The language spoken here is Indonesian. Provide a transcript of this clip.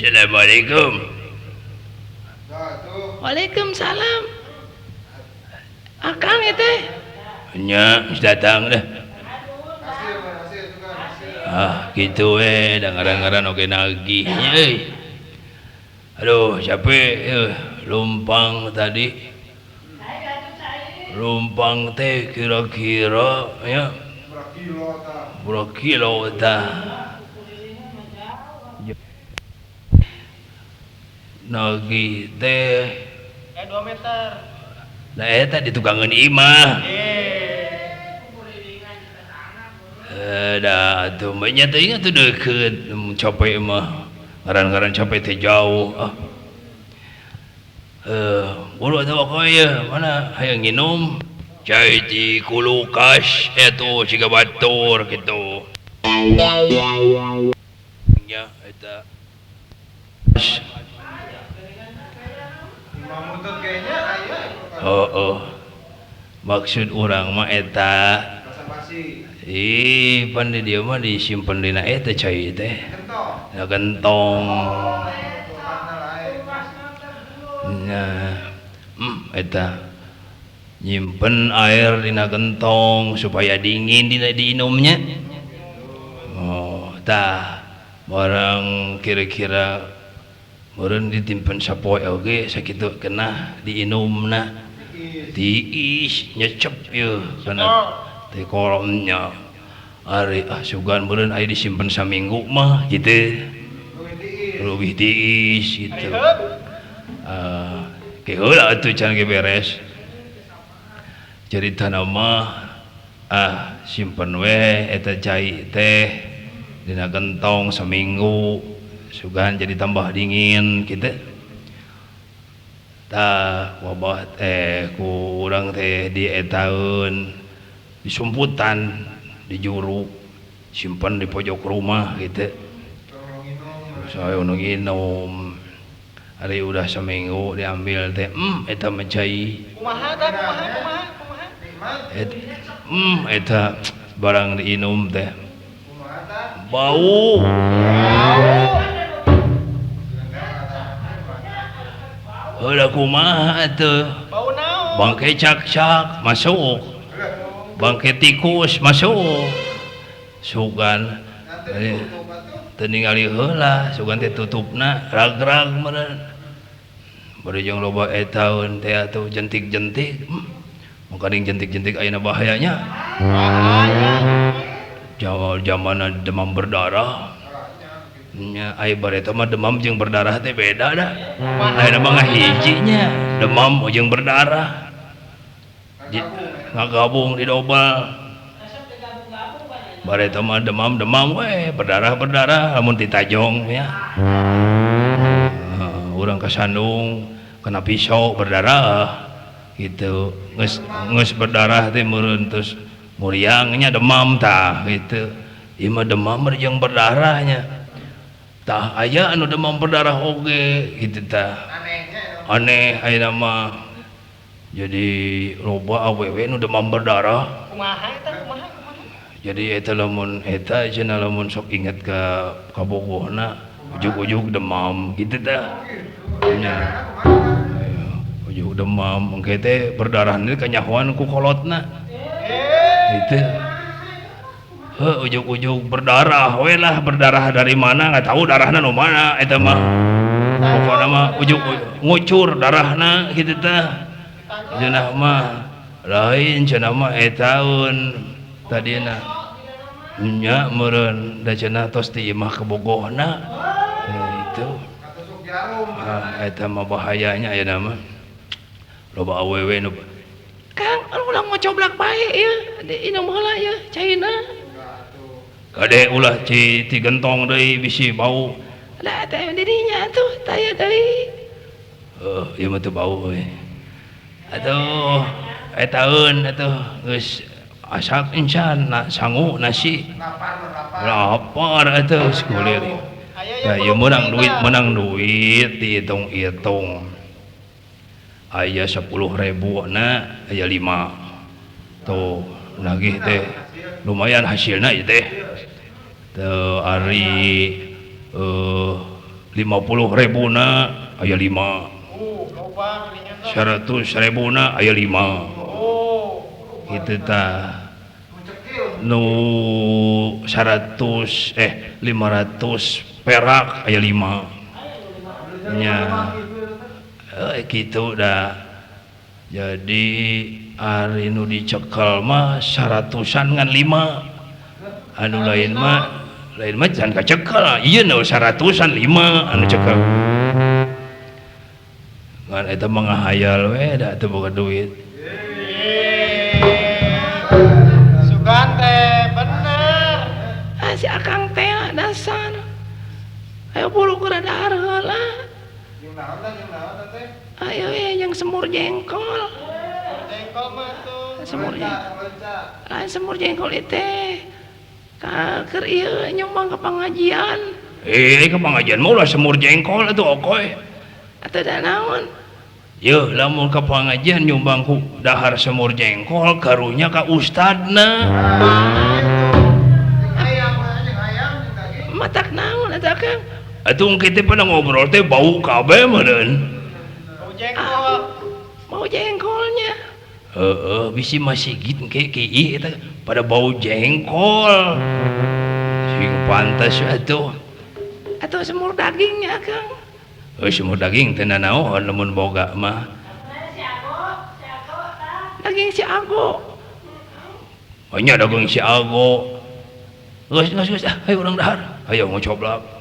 Assalamualaikum. Waalaikumsalam. Akang teh. Nya datang dah. Gitu da ngaran-ngaran oge nagih nya euy. Aduh, capek lumpang tadi. Lumpang teh kira-kira ya berapa kilo tah. Nagih teh 2 meter. Nah eta di tukangan imah. Dah tuh banyak teh ingat tuh deket capek mah. Ngaran-ngaran capek teh jauh. Bulu teh kaya mana hayang nginum cai di kulukas itu siga batur gitu. Ya eta. Maksud orang mah eta pandai dia mah disimpan dina eta cai teh na gentong eta nyimpen air dina gentong supaya dingin dina diinumnya. Tah barang kira-kira meureun ditimpen sapoe oge sakitu kena diinumna tiis nyecep yeuh kana teh kolomnya ari sugan meureun aya disimpen saminggu mah kitu leuwih tiis gitu. Ke heula atuh can ge beres caritana mah simpen we eta cai teh dina gentong saminggu sugan jadi tambah dingin kitu. Tah wabah ku urang teh di etaeun disumputan di juru simpan di pojok rumah gitu. Saya nu nginum hari udah seminggu diambil teh eta mencai Kumaha tah kumaha. Eta barang diinum teh bau. Heula kumaha atuh? Bau naon? Bangke cak-cak masuk. Bangke tikus masuk. Sugan teu ningali heula, sugan teh tutupna rag-rag meureun. Bari jeung loba etaeun teh atuh jentik-jentik. Mangkading jentik-jentik ayeuna bahayanya. Jamana demam berdarah. Nya aya bareta mah demam jeung berdarah teh beda dah. Ayeuna mah ngahijinya demam jeung berdarah. Ngagabung di dobel. Bareta mah demam we berdarah lamun ditajong ya. Urang kasandung kena pisau berdarah gitu. Geus berdarah teh meureun terus muriangnya demam tah gitu. Ieu mah demam jeung berdarahnya. Tah aya anu demam berdarah oge gitu tah. Aneh ayeuna mah jadi loba awewe nu demam berdarah. Kumaha eta kumaha? Jadi eta lamun eta cenah lamun sok inget ka kabogohna ujug-ujug demam gitu tah. Nya ujug demam engke teh berdarah teh kanyahoan ku kolotna. Gitu. Ujug-ujug berdarah we lah, berdarah dari mana nggak tahu darahna nu mana eta mah. Pokona mah ujug ngucur darahna kitu tah. Cenah mah lain cenah mah etaeun tadina nya meureun da cenah tos ti imah ke bogohna. Itu eta mah bahayanya ayeuna mah. Loba awewe nu Kang, ulah ngocoblak bae ya. Inum heula ya caina. Kade ulah ti gentong deui bisi bau. Lah teh dirinya tuh taya deui. Ieu mah teu bau we. Atuh etaeun atuh geus asak insan sangu nasi. Lapar atuh sekulir. Ya ieu menang duit dihitung-hitung. Aya 10.000 na aya 5. Tuh nagih teh lumayan hasilna ieu teh. Teu ari 50.000 na aya 5, Loba geuningan tah. 100.000 na aya 5. Oh. Kitu tah. Nu 500 perak aya 5 nya gitu dah. Jadi ari nu dicekel mah 100-an ngan 5, anu lain mah jangan kacekel. Ieu nu 100-an 5 anu cekel ngan eta mah ngahayal we da teu boga duit. Sugan teh bener. Si akang teh dasar ayo bulu kurada heula. Jeung naon teh? Ayo yang semur jengkol. Jengkol mah tuh. Lain semur jengkol teh keur ieu nyumbang ke pengajian. Ke pengajian mah ulah semur jengkol atuh okoy. Atuh da naon? Yeuh lamun ke pengajian nyumbang ku dahar semur jengkol karunya ka ustadna. Matak naon eta Kang? Atuh kita pernah ngobrol teh bau kabeh meureun. Bau jengkol. Mau jengkolnya. Bisi masih gitu kayak eta pada bau jengkol. Sing pantas atuh. Atau semur dagingnya Kang? Semur daging teh nanaon lamun boga mah. Daging si Ago. Nya daging si Ago. Geus ayo urang dahar. Ayo ngocoblak.